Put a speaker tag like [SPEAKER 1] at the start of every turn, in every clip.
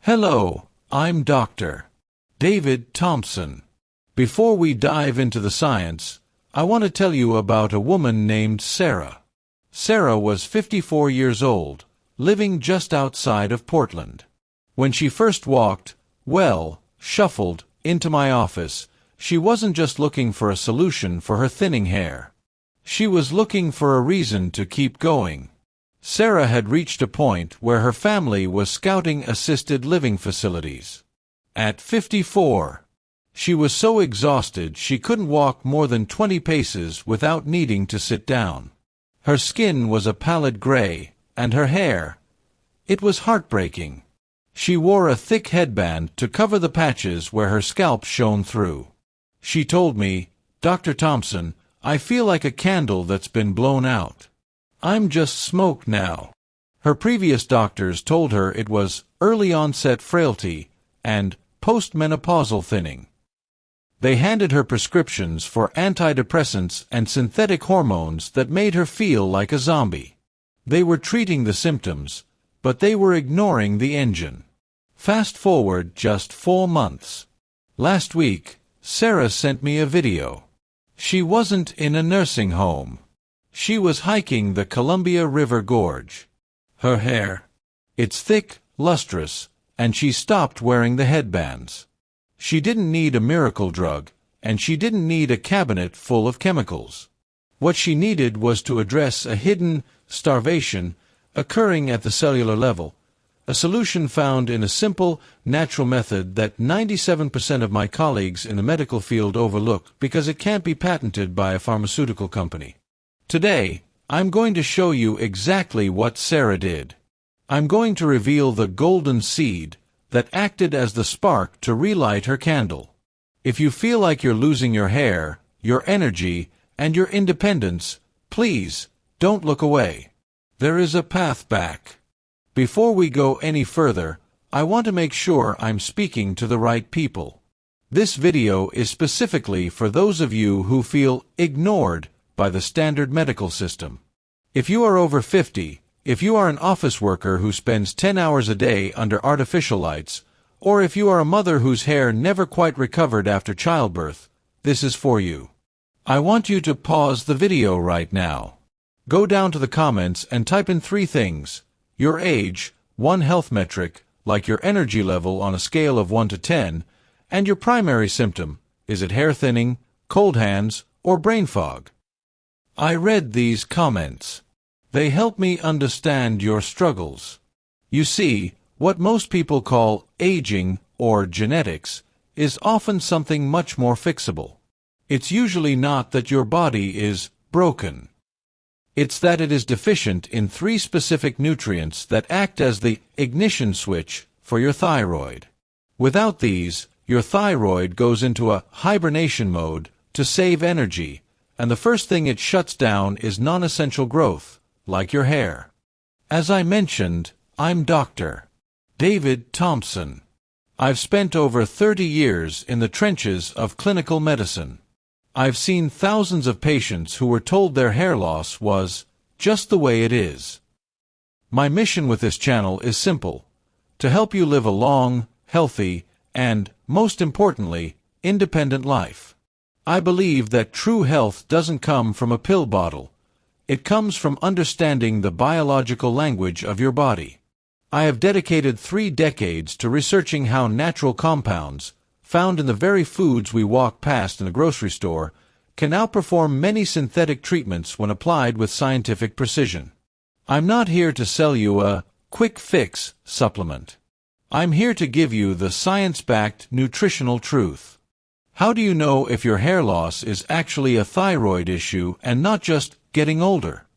[SPEAKER 1] Hello, I'm Dr. David Thompson. Before we dive into the science, I want to tell you about a woman named Sarah. Sarah was 54 years old, living just outside of Portland. When she first walked, shuffled, into my office, she wasn't just looking for a solution for her thinning hair. She was looking for a reason to keep going. Sarah had reached a point where her family was scouting assisted living facilities. At 54, she was so exhausted she couldn't walk more than 20 paces without needing to sit down. Her skin was a pallid gray, and her hair, it was heartbreaking. She wore a thick headband to cover the patches where her scalp shone through. She told me, "Dr. Thompson, I feel like a candle that's been blown out. I'm just smoke now." Her previous doctors told her it was early-onset frailty and postmenopausal thinning. They handed her prescriptions for antidepressants and synthetic hormones that made her feel like a zombie. They were treating the symptoms, but they were ignoring the engine. Fast forward just 4 months. Last week, Sarah sent me a video. She wasn't in a nursing home. She was hiking the Columbia River Gorge. Her hair, it's thick, lustrous, and she stopped wearing the headbands. She didn't need a miracle drug, and she didn't need a cabinet full of chemicals. What she needed was to address a hidden starvation occurring at the cellular level, a solution found in a simple, natural method that 97% of my colleagues in the medical field overlook because it can't be patented by a pharmaceutical company. Today, I'm going to show you exactly what Sarah did. I'm going to reveal the golden seed that acted as the spark to relight her candle. If you feel like you're losing your hair, your energy, and your independence, please, don't look away. There is a path back. Before we go any further, I want to make sure I'm speaking to the right people. This video is specifically for those of you who feel ignored by the standard medical system. If you are over 50, if you are an office worker who spends 10 hours a day under artificial lights, or if you are a mother whose hair never quite recovered after childbirth, this is for you. I want you to pause the video right now. Go down to the comments and type in 3 things: your age, 1 health metric, like your energy level on a scale of 1 to 10, and your primary symptom, is it hair thinning, cold hands, or brain fog? I read these comments. They help me understand your struggles. You see, what most people call aging or genetics is often something much more fixable. It's usually not that your body is broken. It's that it is deficient in 3 specific nutrients that act as the ignition switch for your thyroid. Without these, your thyroid goes into a hibernation mode to save energy, and the first thing it shuts down is non-essential growth, like your hair. As I mentioned, I'm Dr. David Thompson. I've spent over 30 years in the trenches of clinical medicine. I've seen thousands of patients who were told their hair loss was just the way it is. My mission with this channel is simple: to help you live a long, healthy, and, most importantly, independent life. I believe that true health doesn't come from a pill bottle. It comes from understanding the biological language of your body. I have dedicated 3 decades to researching how natural compounds, found in the very foods we walk past in the grocery store, can outperform many synthetic treatments when applied with scientific precision. I'm not here to sell you a quick fix supplement. I'm here to give you the science-backed nutritional truth. How do you know if your hair loss is actually a thyroid issue and not just getting older?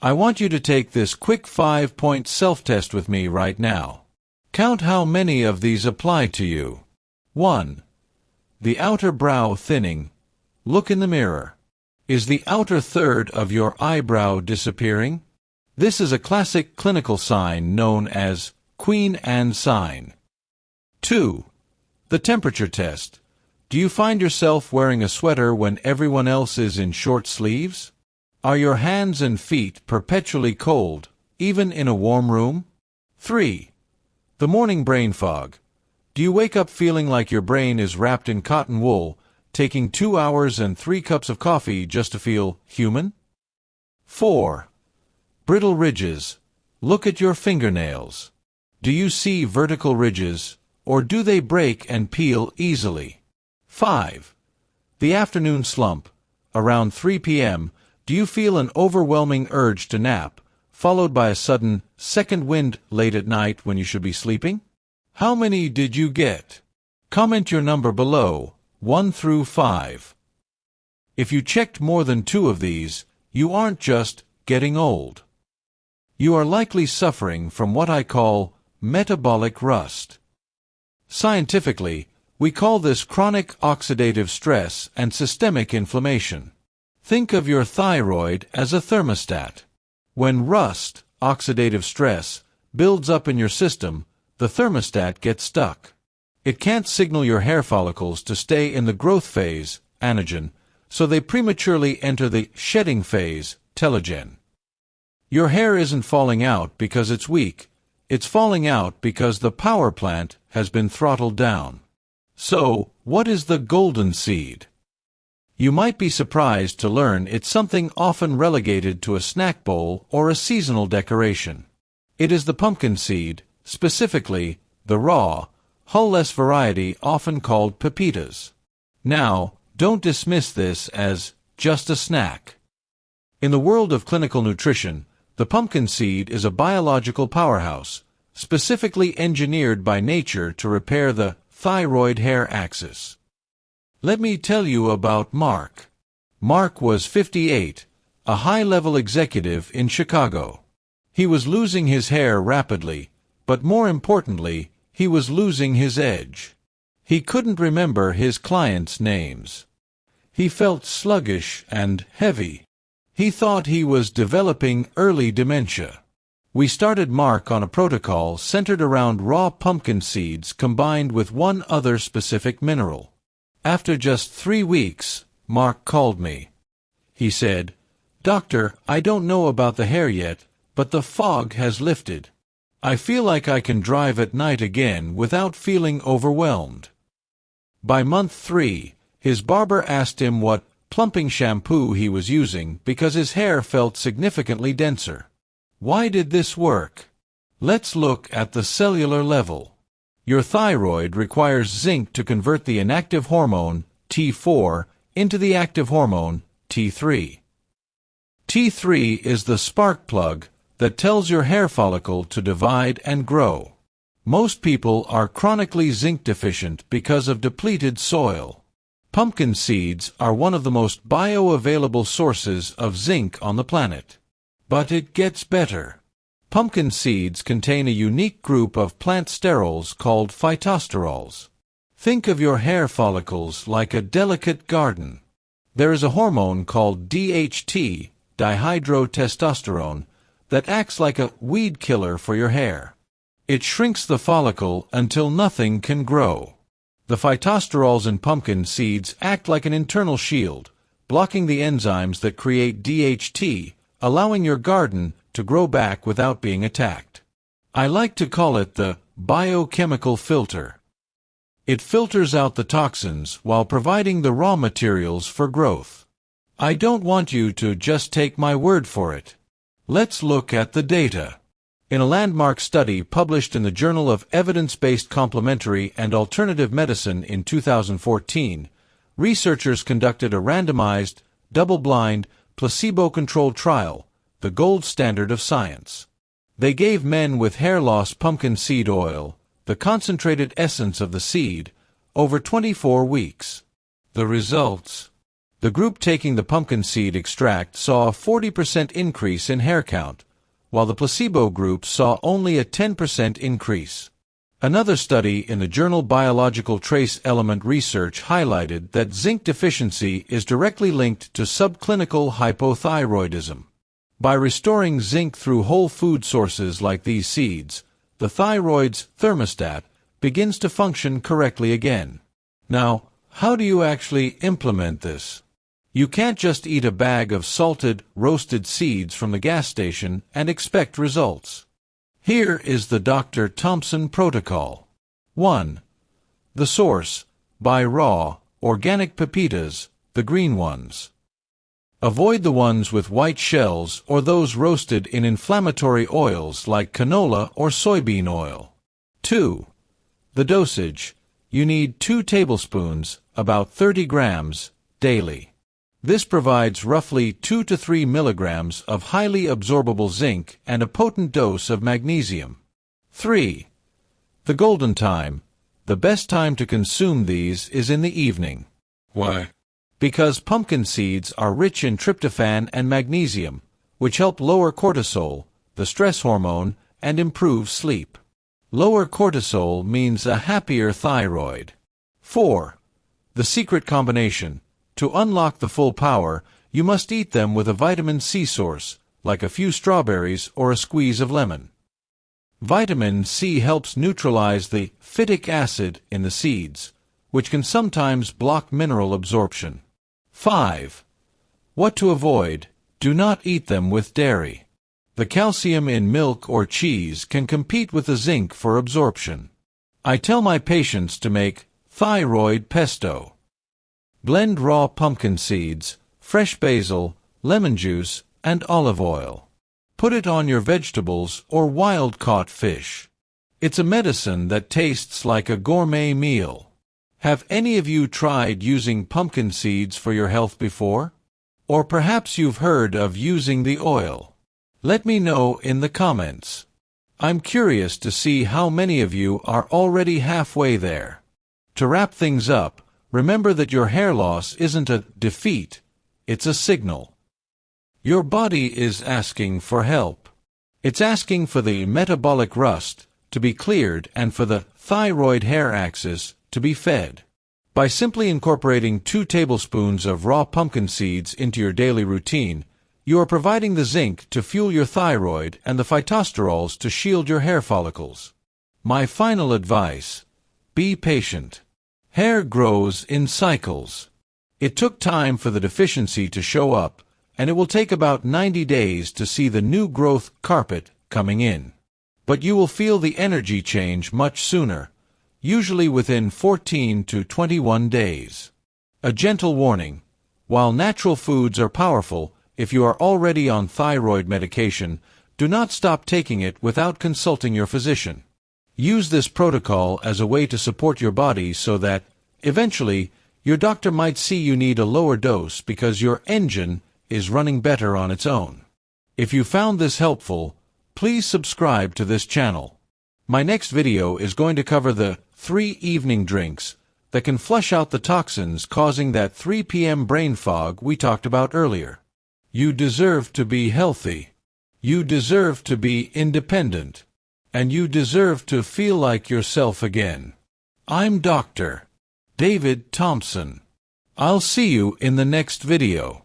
[SPEAKER 1] I want you to take this quick 5-point self-test with me right now. Count how many of these apply to you. 1. The outer brow thinning. Look in the mirror. Is the outer third of your eyebrow disappearing? This is a classic clinical sign known as Queen Anne sign. 2. The temperature test. Do you find yourself wearing a sweater when everyone else is in short sleeves? Are your hands and feet perpetually cold, even in a warm room? 3. The morning brain fog. Do you wake up feeling like your brain is wrapped in cotton wool, taking 2 hours and 3 cups of coffee just to feel human? 4. Brittle ridges. Look at your fingernails. Do you see vertical ridges, or do they break and peel easily? 5. The afternoon slump. Around 3 p.m., do you feel an overwhelming urge to nap, followed by a sudden second wind late at night when you should be sleeping? How many did you get? Comment your number below, 1 through 5. If you checked more than 2 of these, you aren't just getting old. You are likely suffering from what I call metabolic rust. Scientifically, we call this chronic oxidative stress and systemic inflammation. Think of your thyroid as a thermostat. When rust, oxidative stress, builds up in your system, the thermostat gets stuck. It can't signal your hair follicles to stay in the growth phase, anagen, so they prematurely enter the shedding phase, telogen. Your hair isn't falling out because it's weak, it's falling out because the power plant has been throttled down. So, what is the golden seed? You might be surprised to learn it's something often relegated to a snack bowl or a seasonal decoration. It is the pumpkin seed, specifically, the raw, hull-less variety often called pepitas. Now, don't dismiss this as just a snack. In the world of clinical nutrition, the pumpkin seed is a biological powerhouse, specifically engineered by nature to repair the Thyroid-Hair Axis. Let me tell you about Mark. Mark was 58, a high-level executive in Chicago. He was losing his hair rapidly, but more importantly, he was losing his edge. He couldn't remember his clients' names. He felt sluggish and heavy. He thought he was developing early dementia. We started Mark on a protocol centered around raw pumpkin seeds combined with one other specific mineral. After just 3 weeks, Mark called me. He said, "Doctor, I don't know about the hair yet, but the fog has lifted. I feel like I can drive at night again without feeling overwhelmed." By month 3, his barber asked him what plumping shampoo he was using because his hair felt significantly denser. Why did this work? Let's look at the cellular level. Your thyroid requires zinc to convert the inactive hormone, T4, into the active hormone, T3. T3 is the spark plug that tells your hair follicle to divide and grow. Most people are chronically zinc deficient because of depleted soil. Pumpkin seeds are one of the most bioavailable sources of zinc on the planet. But it gets better. Pumpkin seeds contain a unique group of plant sterols called phytosterols. Think of your hair follicles like a delicate garden. There is a hormone called DHT, dihydrotestosterone, that acts like a weed killer for your hair. It shrinks the follicle until nothing can grow. The phytosterols in pumpkin seeds act like an internal shield, blocking the enzymes that create DHT, allowing your garden to grow back without being attacked. I like to call it the biochemical filter. It filters out the toxins while providing the raw materials for growth. I don't want you to just take my word for it. Let's look at the data. In a landmark study published in the Journal of Evidence-Based Complementary and Alternative Medicine in 2014, researchers conducted a randomized, double-blind, placebo-controlled trial, the gold standard of science. They gave men with hair loss pumpkin seed oil, the concentrated essence of the seed, over 24 weeks. The results. The group taking the pumpkin seed extract saw a 40% increase in hair count, while the placebo group saw only a 10% increase. Another study in the journal Biological Trace Element Research highlighted that zinc deficiency is directly linked to subclinical hypothyroidism. By restoring zinc through whole food sources like these seeds, the thyroid's thermostat begins to function correctly again. Now, how do you actually implement this? You can't just eat a bag of salted, roasted seeds from the gas station and expect results. Here is the Dr. Thompson protocol. 1. The source: buy raw, organic pepitas, the green ones. Avoid the ones with white shells or those roasted in inflammatory oils like canola or soybean oil. 2. The dosage: you need 2 tablespoons, about 30 grams, daily. This provides roughly 2 to 3 milligrams of highly absorbable zinc and a potent dose of magnesium. 3. The golden time: the best time to consume these is in the evening.
[SPEAKER 2] Why?
[SPEAKER 1] Because pumpkin seeds are rich in tryptophan and magnesium, which help lower cortisol, the stress hormone, and improve sleep. Lower cortisol means a happier thyroid. 4. The secret combination: to unlock the full power, you must eat them with a vitamin C source, like a few strawberries or a squeeze of lemon. Vitamin C helps neutralize the phytic acid in the seeds, which can sometimes block mineral absorption. 5. What to avoid: do not eat them with dairy. The calcium in milk or cheese can compete with the zinc for absorption. I tell my patients to make thyroid pesto. Blend raw pumpkin seeds, fresh basil, lemon juice, and olive oil. Put it on your vegetables or wild-caught fish. It's a medicine that tastes like a gourmet meal. Have any of you tried using pumpkin seeds for your health before? Or perhaps you've heard of using the oil. Let me know in the comments. I'm curious to see how many of you are already halfway there. To wrap things up, remember that your hair loss isn't a defeat, it's a signal. Your body is asking for help. It's asking for the metabolic rust to be cleared and for the Thyroid-Hair Axis to be fed. By simply incorporating 2 tablespoons of raw pumpkin seeds into your daily routine, you are providing the zinc to fuel your thyroid and the phytosterols to shield your hair follicles. My final advice: be patient. Hair grows in cycles. It took time for the deficiency to show up, and it will take about 90 days to see the new growth carpet coming in. But you will feel the energy change much sooner, usually within 14 to 21 days. A gentle warning: while natural foods are powerful, if you are already on thyroid medication, do not stop taking it without consulting your physician. Use this protocol as a way to support your body so that, eventually, your doctor might see you need a lower dose because your engine is running better on its own. If you found this helpful, please subscribe to this channel. My next video is going to cover the 3 evening drinks that can flush out the toxins causing that 3 p.m. brain fog we talked about earlier. You deserve to be healthy. You deserve to be independent. And you deserve to feel like yourself again. I'm Dr. David Thompson. I'll see you in the next video.